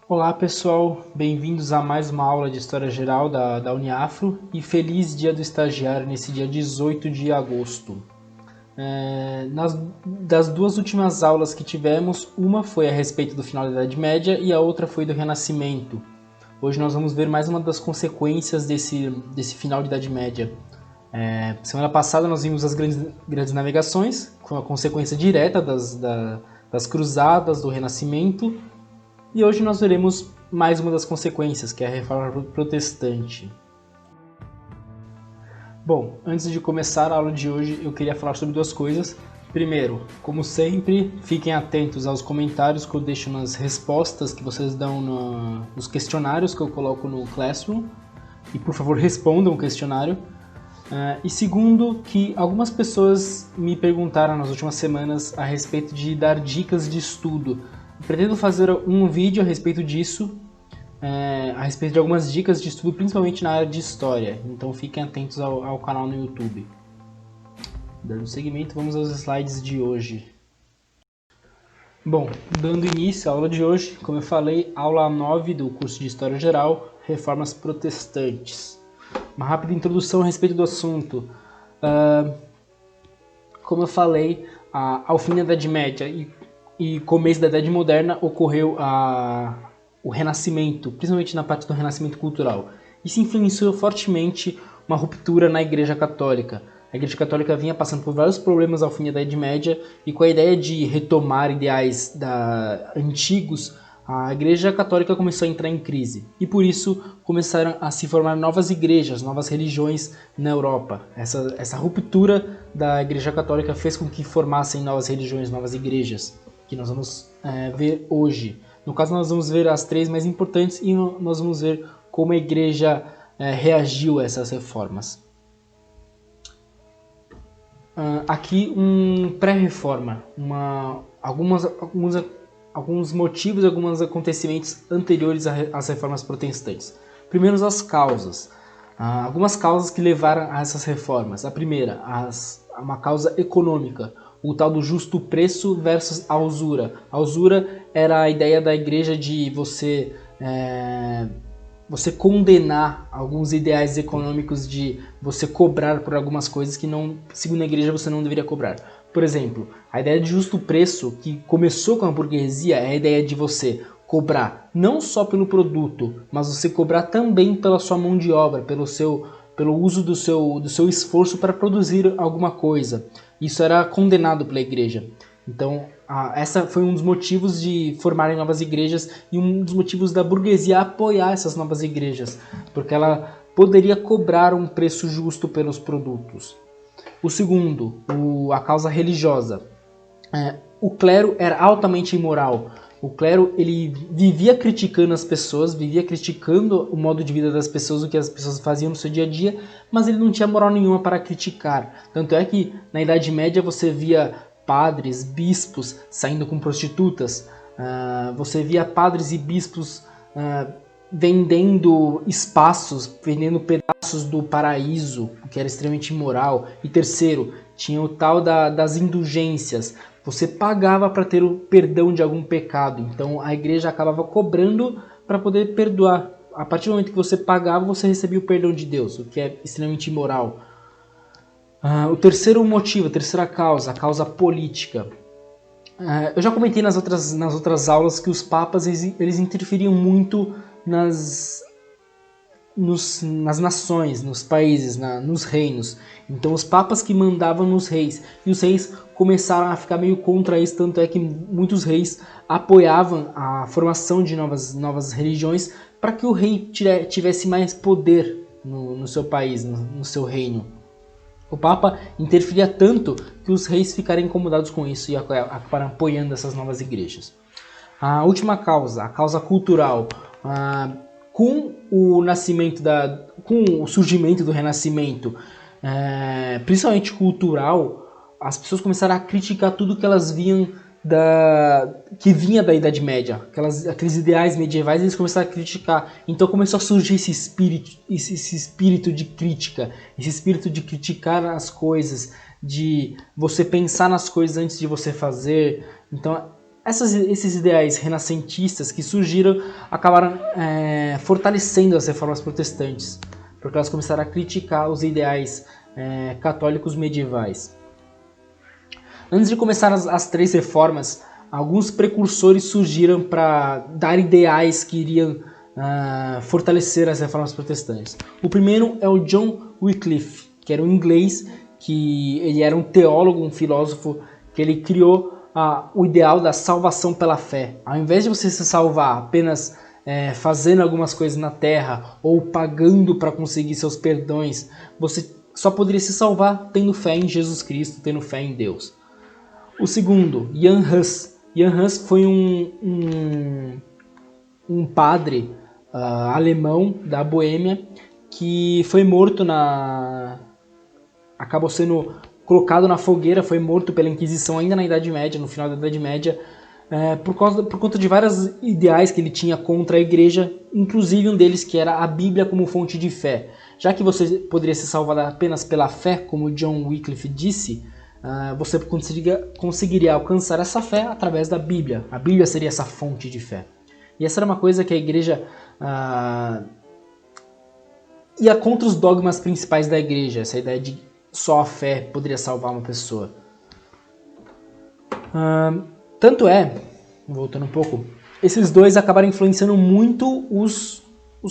Olá pessoal, bem-vindos a mais uma aula de História Geral da Uniafro e feliz Dia do Estagiário nesse dia 18 de agosto. Das duas últimas aulas que tivemos, uma foi a respeito do final da Idade Média e a outra foi do Renascimento. Hoje nós vamos ver mais uma das consequências desse final de Idade Média. Semana passada nós vimos as grandes navegações, com a consequência direta das cruzadas, do Renascimento. E hoje nós veremos mais uma das consequências, que é a Reforma Protestante. Bom, antes de começar a aula de hoje, eu queria falar sobre duas coisas. Primeiro, como sempre, fiquem atentos aos comentários que eu deixo nas respostas que vocês dão nos questionários que eu coloco no Classroom. E, por favor, respondam o questionário. E segundo, que algumas pessoas me perguntaram nas últimas semanas a respeito de dar dicas de estudo. Pretendo fazer um vídeo a respeito disso, a respeito de algumas dicas de estudo, principalmente na área de História. Então fiquem atentos ao canal no YouTube. Dando seguimento, vamos aos slides de hoje. Bom, dando início à aula de hoje, como eu falei, aula 9 do curso de História Geral, Reformas Protestantes. Uma rápida introdução a respeito do assunto. Como eu falei, ao fim da Idade Média e começo da Idade Moderna ocorreu o Renascimento, principalmente na parte do Renascimento cultural. Isso influenciou fortemente uma ruptura na Igreja Católica. A Igreja Católica vinha passando por vários problemas ao fim da Idade Média e com a ideia de retomar ideais antigos, a Igreja Católica começou a entrar em crise. E por isso começaram a se formar novas igrejas, novas religiões na Europa. Essa ruptura da Igreja Católica fez com que formassem novas religiões, novas igrejas, que nós vamos ver hoje. No caso, nós vamos ver as três mais importantes e nós vamos ver como a igreja reagiu a essas reformas. Aqui um pré-reforma, alguns motivos, alguns acontecimentos anteriores às reformas protestantes. Primeiro, as causas. Algumas causas que levaram a essas reformas. A primeira, uma causa econômica. O tal do justo preço versus a usura. A usura era a ideia da igreja de você condenar alguns ideais econômicos, de você cobrar por algumas coisas que, não, segundo a igreja, você não deveria cobrar. Por exemplo, a ideia de justo preço, que começou com a burguesia, é a ideia de você cobrar não só pelo produto, mas você cobrar também pela sua mão de obra, pelo uso do seu esforço para produzir alguma coisa. Isso era condenado pela igreja. Então, essa foi um dos motivos de formarem novas igrejas e um dos motivos da burguesia apoiar essas novas igrejas, porque ela poderia cobrar um preço justo pelos produtos. O segundo, a causa religiosa. O clero era altamente imoral. O clero, ele vivia criticando as pessoas, vivia criticando o modo de vida das pessoas, o que as pessoas faziam no seu dia a dia, mas ele não tinha moral nenhuma para criticar. Tanto é que na Idade Média você via padres, bispos saindo com prostitutas, você via padres e bispos vendendo espaços, vendendo pedaços do paraíso, o que era extremamente imoral. E terceiro, tinha o tal das indulgências. Você pagava para ter o perdão de algum pecado. Então a igreja acabava cobrando para poder perdoar. A partir do momento que você pagava, você recebia o perdão de Deus, o que é extremamente imoral. O terceiro motivo, a terceira causa, a causa política. Eu já comentei nas outras aulas que os papas eles interferiam muito nas nações, nos países, nos reinos. Então os papas que mandavam nos reis, e os reis começaram a ficar meio contra isso, tanto é que muitos reis apoiavam a formação de novas religiões para que o rei tivesse mais poder no seu país, no seu reino. O Papa interferia tanto que os reis ficaram incomodados com isso e acabaram apoiando essas novas igrejas. A última causa, a causa cultural. Com o surgimento do Renascimento, principalmente cultural, as pessoas começaram a criticar tudo que elas viam que vinha da Idade Média, aqueles ideais medievais, eles começaram a criticar. Então começou a surgir esse espírito de crítica, esse espírito de criticar as coisas, de você pensar nas coisas antes de você fazer. Então esses ideais renascentistas que surgiram acabaram fortalecendo as reformas protestantes, porque elas começaram a criticar os ideais católicos medievais. Antes de começar as três reformas, alguns precursores surgiram para dar ideais que iriam fortalecer as reformas protestantes. O primeiro é o John Wycliffe, que era um inglês, que ele era um teólogo, um filósofo, que ele criou o ideal da salvação pela fé. Ao invés de você se salvar apenas fazendo algumas coisas na terra ou pagando para conseguir seus perdões, você só poderia se salvar tendo fé em Jesus Cristo, tendo fé em Deus. O segundo, Jan Hus. Jan Hus foi um padre alemão da Boêmia que foi morto acabou sendo colocado na fogueira, foi morto pela Inquisição ainda na Idade Média, no final da Idade Média, por conta de vários ideais que ele tinha contra a igreja, inclusive um deles que era a Bíblia como fonte de fé. Já que você poderia ser salvado apenas pela fé, como John Wycliffe disse, você conseguiria alcançar essa fé através da Bíblia. A Bíblia seria essa fonte de fé. E essa era uma coisa que a igreja ia contra os dogmas principais da igreja, essa ideia de só a fé poderia salvar uma pessoa. Tanto voltando um pouco, esses dois acabaram influenciando muito os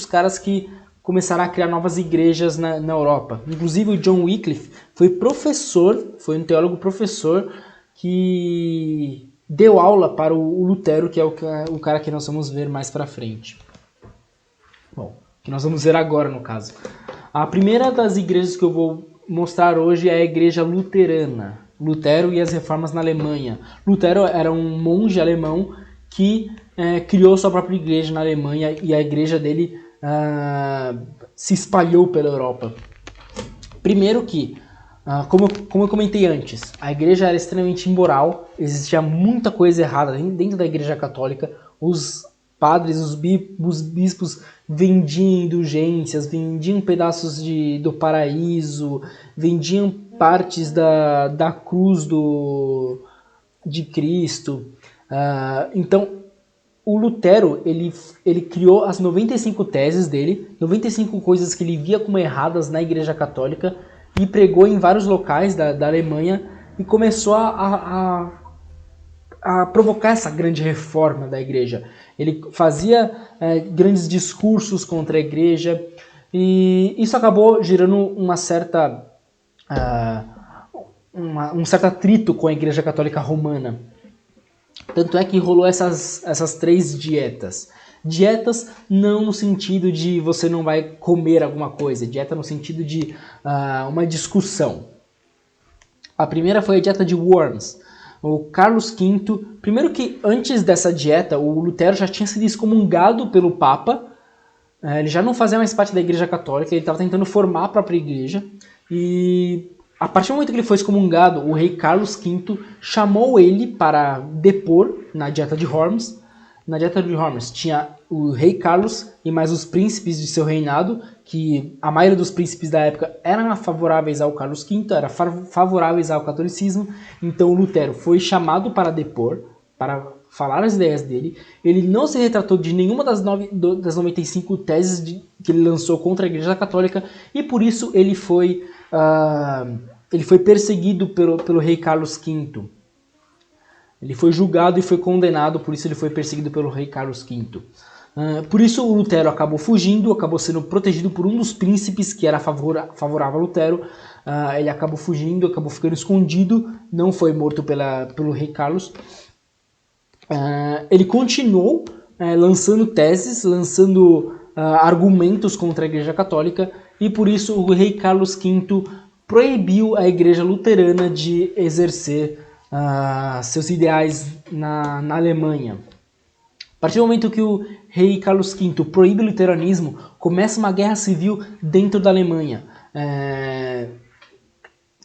caras que começaram a criar novas igrejas na Europa. Inclusive o John Wycliffe foi um teólogo professor que deu aula para o Lutero, que é o cara que nós vamos ver mais para frente. Bom, que nós vamos ver agora no caso. A primeira das igrejas que eu vou mostrar hoje é a igreja luterana. Lutero e as reformas na Alemanha. Lutero era um monge alemão que criou sua própria igreja na Alemanha e a igreja dele se espalhou pela Europa. Primeiro que, como eu comentei antes, a igreja era extremamente imoral, existia muita coisa errada dentro da igreja católica. Os padres, os bispos vendiam indulgências, vendiam pedaços do paraíso, vendiam partes da cruz de Cristo. Então, o Lutero ele criou as 95 teses dele, 95 coisas que ele via como erradas na igreja católica, e pregou em vários locais da Alemanha e começou a provocar essa grande reforma da igreja. Ele fazia grandes discursos contra a igreja e isso acabou gerando um certo atrito com a igreja católica romana. Tanto é que rolou essas 3 dietas. Dietas não no sentido de você não vai comer alguma coisa, dieta no sentido de uma discussão. A primeira foi a dieta de Worms. O Carlos V, primeiro que antes dessa dieta, o Lutero já tinha sido excomungado pelo Papa, ele já não fazia mais parte da igreja católica, ele estava tentando formar a própria igreja, e a partir do momento que ele foi excomungado, o rei Carlos V chamou ele para depor na dieta de Worms. Na dieta de Worms tinha o rei Carlos e mais os príncipes de seu reinado, que a maioria dos príncipes da época eram favoráveis ao Carlos V, eram favoráveis ao catolicismo. Então o Lutero foi chamado para depor, para falar as ideias dele. Ele não se retratou de nenhuma das 95 teses que ele lançou contra a igreja católica, e por isso ele foi perseguido pelo rei Carlos V. Ele foi julgado e foi condenado, por isso ele foi perseguido pelo rei Carlos V. Por isso o Lutero acabou fugindo, acabou sendo protegido por um dos príncipes que era favorável a Lutero. Ele acabou fugindo, acabou ficando escondido, não foi morto pelo rei Carlos. Ele continuou lançando teses, lançando argumentos contra a igreja católica, e por isso o rei Carlos V proibiu a igreja luterana de exercer seus ideais na Alemanha. A partir do momento que o rei Carlos V proíbe o luteranismo, começa uma guerra civil dentro da Alemanha.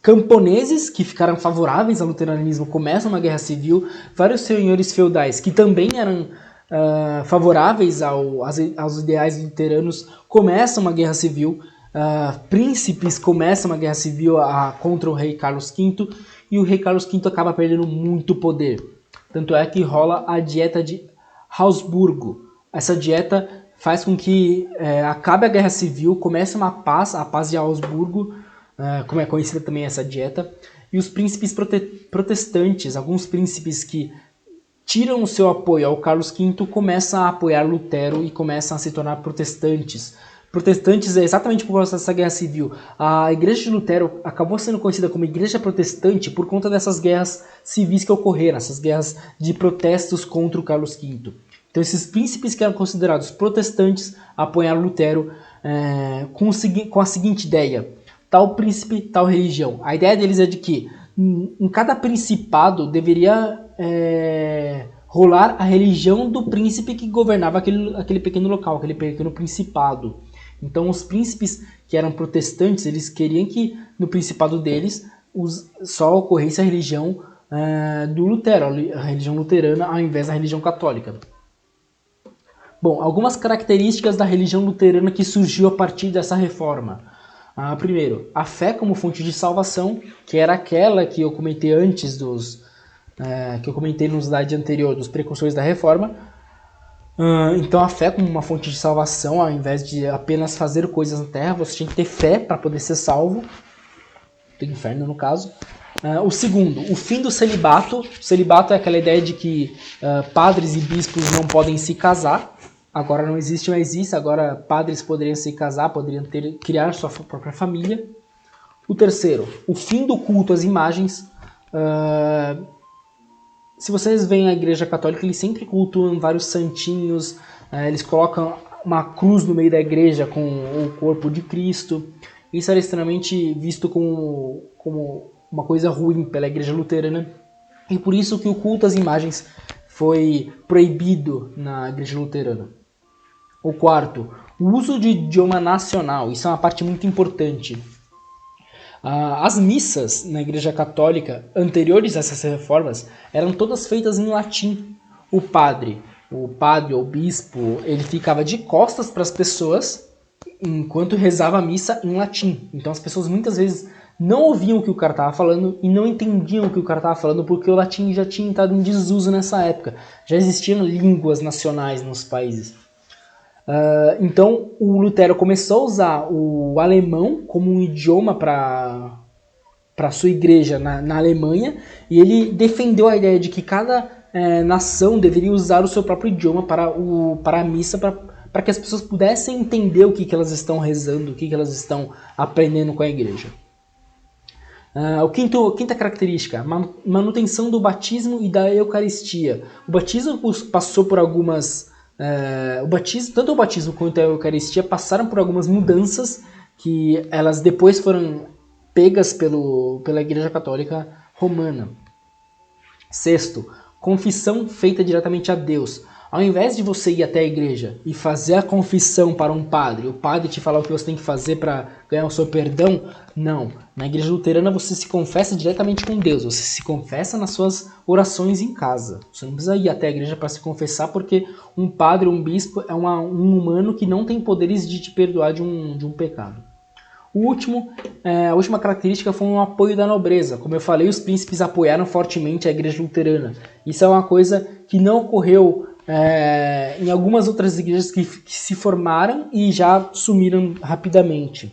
Camponeses que ficaram favoráveis ao luteranismo começam uma guerra civil, vários senhores feudais que também eram favoráveis aos ideais luteranos começam uma guerra civil, príncipes começam uma guerra civil contra o rei Carlos V, e o rei Carlos V acaba perdendo muito poder. Tanto é que rola a dieta de Habsburgo. Essa dieta faz com que acabe a guerra civil, comece uma paz, a paz de Habsburgo, como é conhecida também essa dieta, e os príncipes protestantes, alguns príncipes que tiram o seu apoio ao Carlos V, começam a apoiar Lutero e começam a se tornar protestantes. Protestantes é exatamente por causa dessa guerra civil. A igreja de Lutero acabou sendo conhecida como igreja protestante por conta dessas guerras civis que ocorreram, essas guerras de protestos contra o Carlos V. Então esses príncipes que eram considerados protestantes apoiaram Lutero com a seguinte ideia: tal príncipe, tal religião. A ideia deles é de que em cada principado deveria rolar a religião do príncipe que governava aquele pequeno local, aquele pequeno principado. Então os príncipes que eram protestantes, eles queriam que no principado deles só ocorresse a religião do Lutero, a religião luterana, ao invés da religião católica. Bom, algumas características da religião luterana que surgiu a partir dessa reforma. Primeiro, a fé como fonte de salvação, que era aquela que eu comentei antes que eu comentei no slide anterior dos precursores da reforma. Então a fé como uma fonte de salvação, ao invés de apenas fazer coisas na terra, você tinha que ter fé para poder ser salvo, do inferno no caso. O segundo, o fim do celibato. O celibato é aquela ideia de que padres e bispos não podem se casar. Agora não existe mais isso, agora padres poderiam se casar, poderiam criar sua própria família. O terceiro, o fim do culto às imagens. Se vocês veem a Igreja Católica, eles sempre cultuam vários santinhos, eles colocam uma cruz no meio da igreja com o corpo de Cristo. Isso era extremamente visto como uma coisa ruim pela Igreja Luterana, e por isso que o culto às imagens foi proibido na Igreja Luterana. O quarto, o uso de idioma nacional. Isso é uma parte muito importante. As missas na Igreja Católica, anteriores a essas reformas, eram todas feitas em latim. O padre ou bispo, ele ficava de costas para as pessoas enquanto rezava a missa em latim. Então as pessoas muitas vezes não ouviam o que o cara estava falando e não entendiam o que o cara estava falando, porque o latim já tinha entrado em desuso nessa época. Já existiam línguas nacionais nos países. Então o Lutero começou a usar o alemão como um idioma para a sua igreja na Alemanha, e ele defendeu a ideia de que cada nação deveria usar o seu próprio idioma para a missa, para que as pessoas pudessem entender o que elas estão rezando, o que elas estão aprendendo com a igreja. Quinta característica, manutenção do batismo e da Eucaristia. O batismo passou por algumas... tanto o batismo quanto a Eucaristia passaram por algumas mudanças que elas depois foram pegas pela Igreja Católica Romana. Sexto, confissão feita diretamente a Deus. Ao invés de você ir até a igreja e fazer a confissão para um padre, o padre te falar o que você tem que fazer para ganhar o seu perdão, não. Na Igreja Luterana você se confessa diretamente com Deus, você se confessa nas suas orações em casa. Você não precisa ir até a igreja para se confessar, porque um padre ou um bispo é um humano que não tem poderes de te perdoar de um pecado. A última característica foi um apoio da nobreza. Como eu falei, os príncipes apoiaram fortemente a Igreja Luterana. Isso é uma coisa que não ocorreu em algumas outras igrejas que se formaram e já sumiram rapidamente.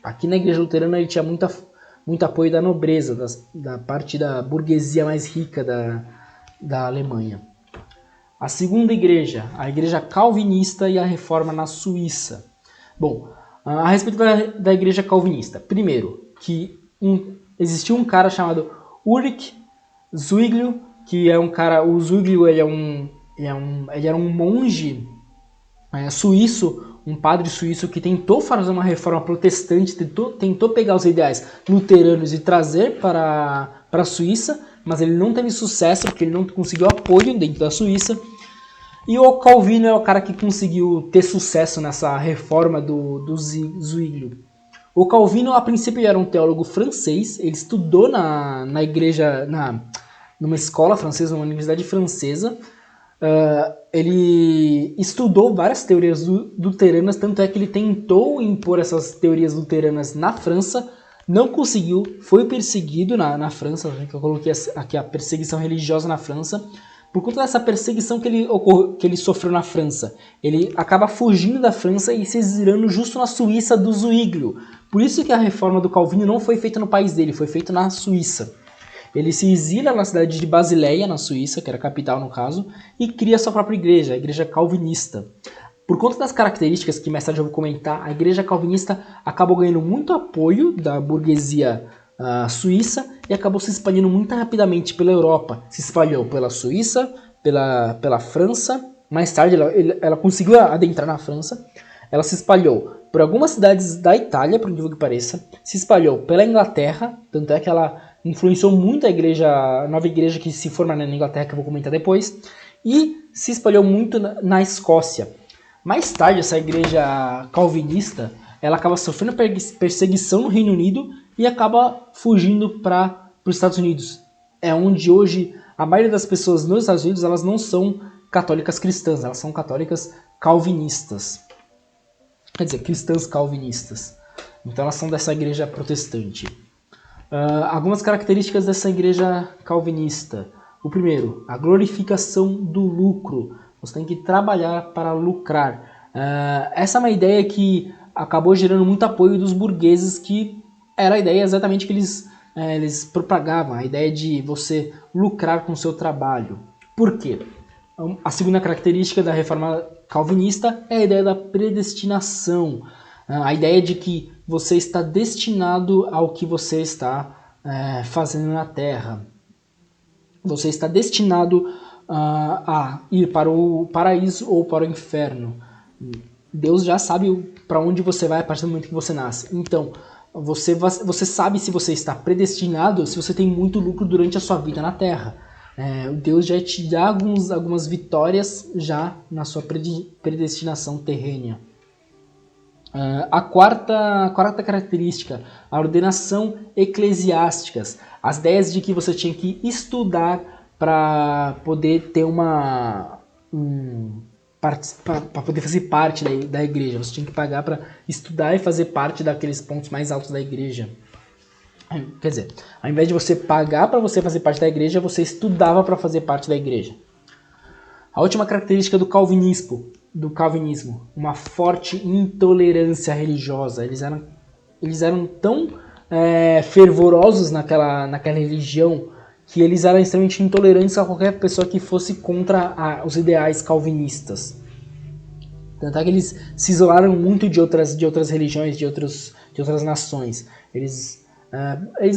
Aqui na Igreja Luterana ele tinha muito apoio da nobreza, da parte da burguesia mais rica da Alemanha. A segunda igreja, a Igreja Calvinista e a Reforma na Suíça. Bom, a respeito da Igreja Calvinista, primeiro, que existiu um cara chamado Ulrich Zwinglio, que é um cara, o Zwinglio ele era um monge suíço, um padre suíço que tentou fazer uma reforma protestante, tentou pegar os ideais luteranos e trazer para a Suíça, mas ele não teve sucesso porque ele não conseguiu apoio dentro da Suíça. E o Calvino é o cara que conseguiu ter sucesso nessa reforma do Zwinglio. O Calvino, a princípio, era um teólogo francês, ele estudou na igreja, numa escola francesa, numa universidade francesa. Ele estudou várias teorias luteranas, tanto é que ele tentou impor essas teorias luteranas na França, Não conseguiu, foi perseguido na França, que eu coloquei aqui a perseguição religiosa na França. Por conta dessa perseguição que ele sofreu na França, ele acaba fugindo da França e se exilando justo na Suíça do Zwinglio. Por isso que a reforma do Calvino não foi feita no país dele, foi feita na Suíça. Ele se exila na cidade de Basileia, na Suíça, que era a capital no caso, e cria sua própria igreja, a igreja calvinista. Por conta das características que mais tarde eu vou comentar, a igreja calvinista acabou ganhando muito apoio da burguesia suíça e acabou se espalhando muito rapidamente pela Europa. Se espalhou pela Suíça, pela França, mais tarde ela conseguiu adentrar na França. Ela se espalhou por algumas cidades da Itália, por incrível que pareça, se espalhou pela Inglaterra, tanto é que ela influenciou muito a nova igreja que se forma na Inglaterra, que eu vou comentar depois, e se espalhou muito na Escócia. Mais tarde, essa igreja calvinista, ela acaba sofrendo perseguição no Reino Unido e acaba fugindo para os Estados Unidos. É onde hoje a maioria das pessoas nos Estados Unidos, elas não são católicas cristãs, elas são católicas calvinistas. Quer dizer, cristãs calvinistas. Então elas são dessa igreja protestante. Algumas características dessa igreja calvinista. O primeiro, a glorificação do lucro. Você tem que trabalhar para lucrar. Essa é uma ideia que acabou gerando muito apoio dos burgueses, que era a ideia exatamente que eles propagavam, a ideia de você lucrar com o seu trabalho. Por quê? A segunda característica da reforma calvinista é a ideia da predestinação. A ideia de que você está destinado ao que você está fazendo na Terra. Você está destinado a ir para o paraíso ou para o inferno. Deus já sabe para onde você vai a partir do momento que você nasce. Então, você sabe se você está predestinado, se você tem muito lucro durante a sua vida na Terra. Deus já te dá algumas vitórias já na sua predestinação terrena. A quarta característica, a ordenação eclesiástica. As ideias de que você tinha que estudar para poder ter para poder fazer parte da igreja. Você tinha que pagar para estudar e fazer parte daqueles pontos mais altos da igreja. Quer dizer, ao invés de você pagar para você fazer parte da igreja, você estudava para fazer parte da igreja. A última característica do calvinismo, uma forte intolerância religiosa. Eles eram tão fervorosos naquela religião que eles eram extremamente intolerantes a qualquer pessoa que fosse contra os ideais calvinistas. Tanto é que eles se isolaram muito de outras religiões, de outras nações. Eles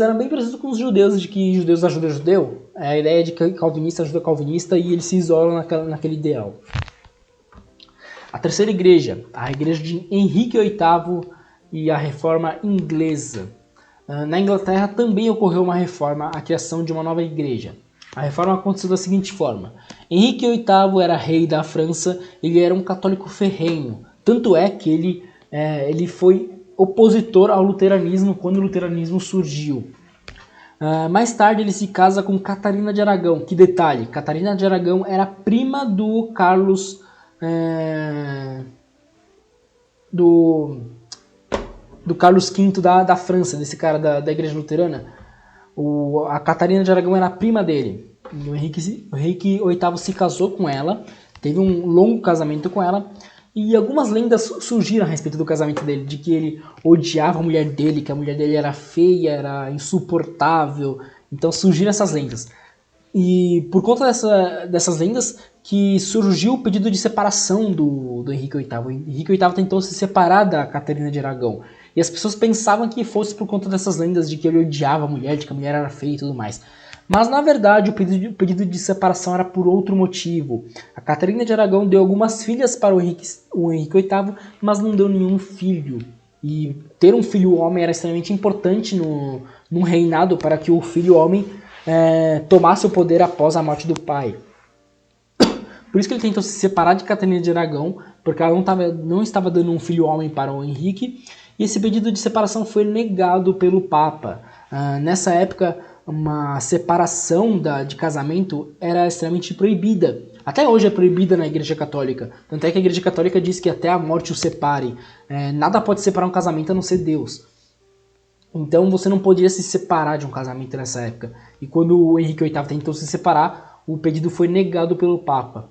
eram bem parecidos com os judeus, de que judeus ajudam judeu. É a ideia de que calvinista ajuda calvinista e eles se isolam naquele ideal. A terceira igreja, a igreja de Henrique VIII e a reforma inglesa. Na Inglaterra também ocorreu uma reforma, a criação de uma nova igreja. A reforma aconteceu da seguinte forma. Henrique VIII era rei da França, ele era um católico ferrenho. Tanto é que ele foi opositor ao luteranismo quando o luteranismo surgiu. Mais tarde ele se casa com Catarina de Aragão. Que detalhe, Catarina de Aragão era prima do Carlos... do Carlos V da França, desse cara da igreja luterana. A Catarina de Aragão era prima dele. E o Henrique VIII se casou com ela, teve um longo casamento com ela, e algumas lendas surgiram a respeito do casamento dele, de que ele odiava a mulher dele, que a mulher dele era feia, era insuportável. Então surgiram essas lendas. E por conta dessas lendas que surgiu o pedido de separação do Henrique VIII. O Henrique VIII tentou se separar da Catarina de Aragão. E as pessoas pensavam que fosse por conta dessas lendas de que ele odiava a mulher, de que a mulher era feia e tudo mais. Mas na verdade o pedido de separação era por outro motivo. A Catarina de Aragão deu algumas filhas para o Henrique VIII, mas não deu nenhum filho. E ter um filho homem era extremamente importante num reinado para que o filho homem tomasse o poder após a morte do pai. Por isso que ele tentou se separar de Catarina de Aragão, porque ela não estava dando um filho homem para o Henrique, e esse pedido de separação foi negado pelo Papa. Nessa época, uma separação de casamento era extremamente proibida. Até hoje é proibida na Igreja Católica. Tanto é que a Igreja Católica diz que até a morte o separe. Nada pode separar um casamento a não ser Deus. Então você não podia se separar de um casamento nessa época. E quando o Henrique VIII tentou se separar, o pedido foi negado pelo Papa.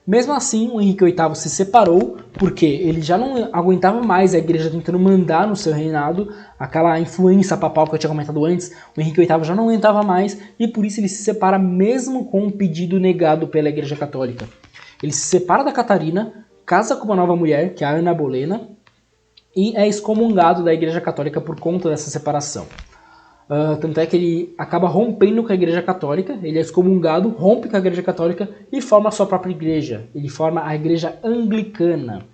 Mesmo assim, o Henrique VIII se separou porque ele já não aguentava mais a igreja tentando mandar no seu reinado, aquela influência papal que eu tinha comentado antes, o Henrique VIII já não aguentava mais e por isso ele se separa mesmo com um pedido negado pela igreja católica. Ele se separa da Catarina, casa com uma nova mulher, que é a Ana Bolena, e é excomungado da igreja católica por conta dessa separação. Tanto é que ele acaba rompendo com a igreja católica, ele é excomungado, rompe com a igreja católica e forma a sua própria igreja. Ele forma a igreja anglicana.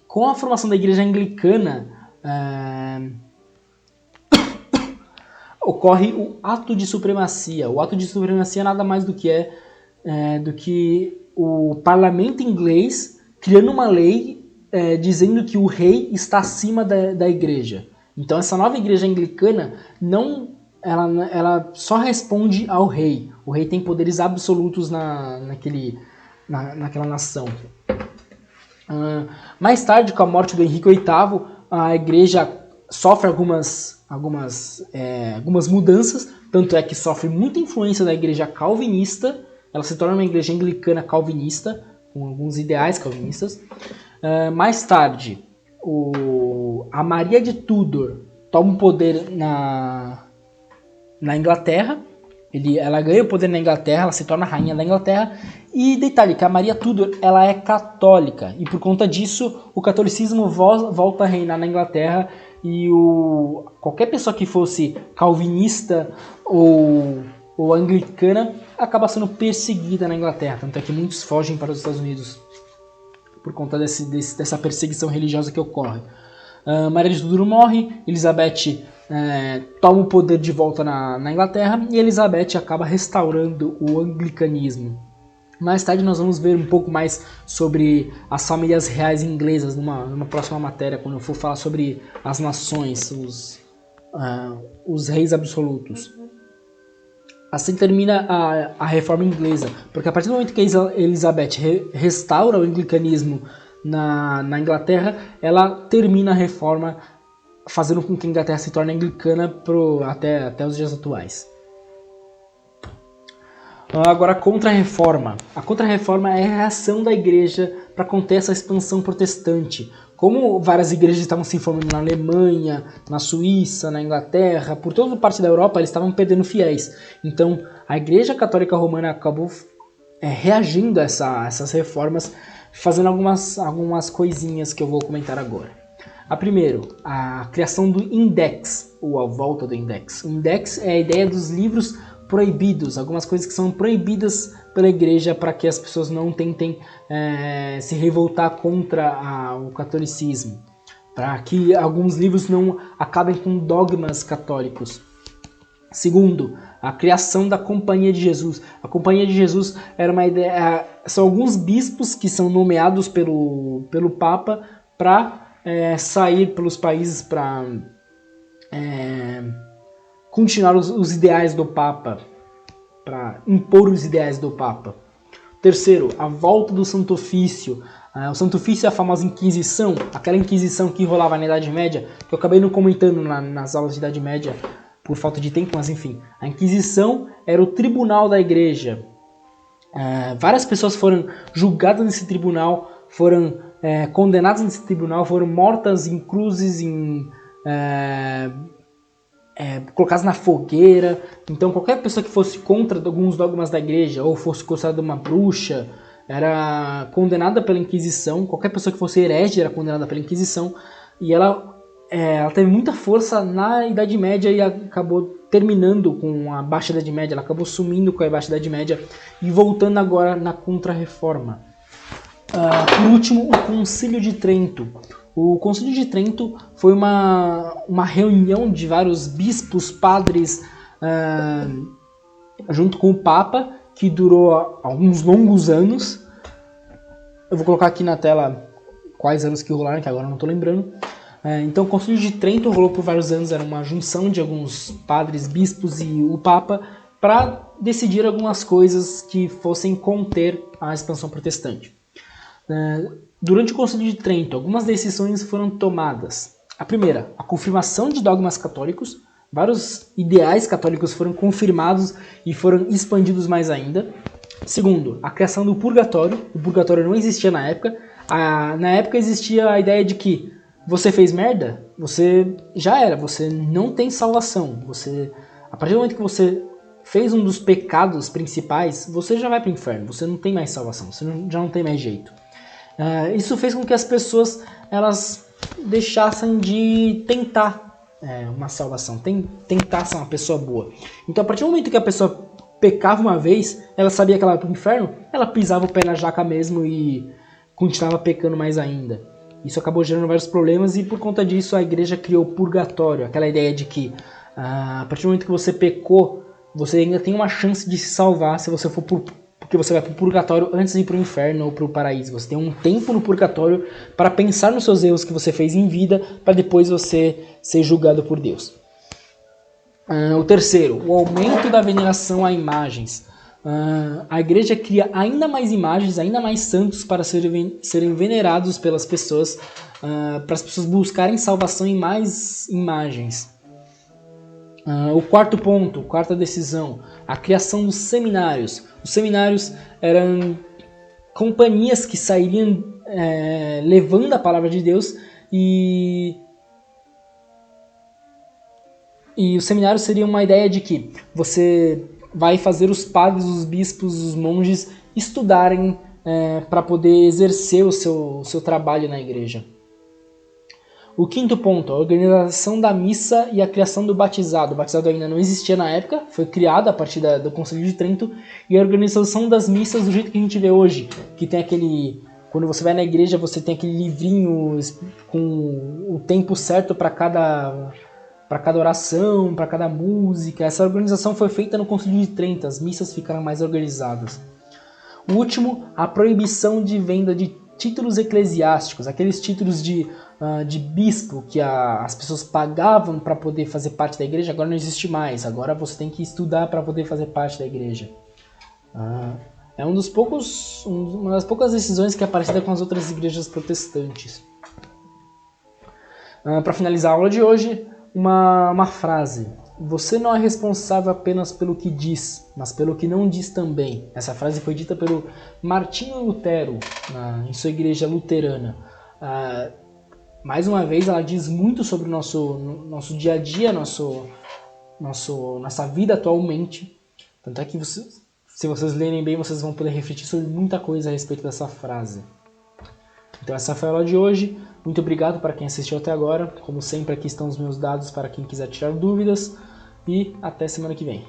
Com a formação da igreja anglicana, ocorre o ato de supremacia. O ato de supremacia nada mais do que do que o parlamento inglês criando uma lei dizendo que o rei está acima da igreja. Então essa nova igreja anglicana ela só responde ao rei. O rei tem poderes absolutos naquela nação. Mais tarde, com a morte do Henrique VIII, a igreja sofre algumas mudanças, tanto é que sofre muita influência da igreja calvinista. Ela se torna uma igreja anglicana calvinista, com alguns ideais calvinistas. Mais tarde, a Maria de Tudor toma o poder na Inglaterra. Ela ganha o poder na Inglaterra, ela se torna rainha da Inglaterra. E detalhe que a Maria Tudor ela é católica e por conta disso o catolicismo volta a reinar na Inglaterra e qualquer pessoa que fosse calvinista ou anglicana acaba sendo perseguida na Inglaterra. Tanto é que muitos fogem para os Estados Unidos por conta dessa perseguição religiosa que ocorre. Maria de Tudor morre, Elizabeth toma o poder de volta na Inglaterra e Elizabeth acaba restaurando o anglicanismo. Mais tarde nós vamos ver um pouco mais sobre as famílias reais inglesas numa próxima matéria, quando eu for falar sobre as nações, os reis absolutos. Assim termina a reforma inglesa, porque a partir do momento que Elizabeth restaura o anglicanismo na Inglaterra, ela termina a reforma, fazendo com que a Inglaterra se torne anglicana até os dias atuais. Agora, a Contra-Reforma. A Contra-Reforma é a reação da igreja para conter essa expansão protestante. Como várias igrejas estavam se formando na Alemanha, na Suíça, na Inglaterra, por toda parte da Europa, eles estavam perdendo fiéis. Então, a Igreja Católica Romana acabou reagindo a essas reformas, fazendo algumas coisinhas que eu vou comentar agora. A criação do Index, ou a volta do Index. O Index é a ideia dos livros proibidos, algumas coisas que são proibidas pela igreja para que as pessoas não tentem se revoltar contra o catolicismo, para que alguns livros não acabem com dogmas católicos. Segundo, a criação da Companhia de Jesus. A Companhia de Jesus era uma ideia, são alguns bispos que são nomeados pelo Papa para sair pelos países para continuar os ideais do Papa, para impor os ideais do Papa. Terceiro, a volta do Santo Ofício. O Santo Ofício é a famosa Inquisição, aquela Inquisição que rolava na Idade Média, que eu acabei não comentando nas aulas de Idade Média por falta de tempo, mas enfim. A Inquisição era o tribunal da igreja. Várias pessoas foram julgadas nesse tribunal, foram condenadas nesse tribunal, foram mortas em cruzes, colocadas na fogueira. Então qualquer pessoa que fosse contra alguns dogmas da igreja ou fosse considerada uma bruxa era condenada pela Inquisição. Qualquer pessoa que fosse herege era condenada pela Inquisição. E ela teve muita força na Idade Média e acabou terminando com a Baixa Idade Média. Ela acabou sumindo com a Baixa Idade Média e voltando agora na Contra-Reforma. Por último, o Concílio de Trento. O Concílio de Trento foi uma reunião de vários bispos, padres, junto com o Papa, que durou alguns longos anos. Eu vou colocar aqui na tela quais anos que rolaram, que agora eu não estou lembrando. Então o Concílio de Trento rolou por vários anos, era uma junção de alguns padres, bispos e o Papa, para decidir algumas coisas que fossem conter a expansão protestante. Durante o Concílio de Trento, algumas decisões foram tomadas. A primeira, a confirmação de dogmas católicos. Vários ideais católicos foram confirmados e foram expandidos mais ainda. Segundo, a criação do purgatório. O purgatório não existia na época. Na época existia a ideia de que você fez merda, você já era, você não tem salvação. A partir do momento que você fez um dos pecados principais, você já vai para o inferno, você não tem mais salvação, já não tem mais jeito. Isso fez com que as pessoas elas deixassem de tentar uma salvação, tentar ser uma pessoa boa. Então, a partir do momento que a pessoa pecava uma vez, ela sabia que ela ia para o inferno, ela pisava o pé na jaca mesmo e continuava pecando mais ainda. Isso acabou gerando vários problemas e por conta disso a igreja criou o purgatório, aquela ideia de que a partir do momento que você pecou, você ainda tem uma chance de se salvar se você for porque você vai para o purgatório antes de ir para o inferno ou para o paraíso. Você tem um tempo no purgatório para pensar nos seus erros que você fez em vida, para depois você ser julgado por Deus. O terceiro, o aumento da veneração a imagens. A igreja cria ainda mais imagens, ainda mais santos para serem venerados pelas pessoas, para as pessoas buscarem salvação em mais imagens. O quarto ponto, quarta decisão, a criação dos seminários. Os seminários eram companhias que sairiam levando a palavra de Deus e os seminários seriam uma ideia de que você vai fazer os padres, os bispos, os monges estudarem para poder exercer o seu trabalho na igreja. O quinto ponto, a organização da missa e a criação do batizado. O batizado ainda não existia na época, foi criado a partir do Concílio de Trento, e a organização das missas do jeito que a gente vê hoje, que tem aquele... Quando você vai na igreja, você tem aquele livrinho com o tempo certo para cada oração, para cada música. Essa organização foi feita no Concílio de Trento, as missas ficaram mais organizadas. O último, a proibição de venda de títulos eclesiásticos, aqueles títulos de bispo que as pessoas pagavam para poder fazer parte da igreja, agora não existe mais. Agora você tem que estudar para poder fazer parte da igreja. É uma das poucas decisões que é parecida com as outras igrejas protestantes. Para finalizar a aula de hoje, uma frase. Você não é responsável apenas pelo que diz, mas pelo que não diz também. Essa frase foi dita pelo Martinho Lutero, em sua igreja luterana. Mais uma vez, ela diz muito sobre o nosso dia a dia, nossa vida atualmente. Tanto é que, se vocês lerem bem, vocês vão poder refletir sobre muita coisa a respeito dessa frase. Então essa foi a aula de hoje. Muito obrigado para quem assistiu até agora. Como sempre, aqui estão os meus dados para quem quiser tirar dúvidas. E até semana que vem.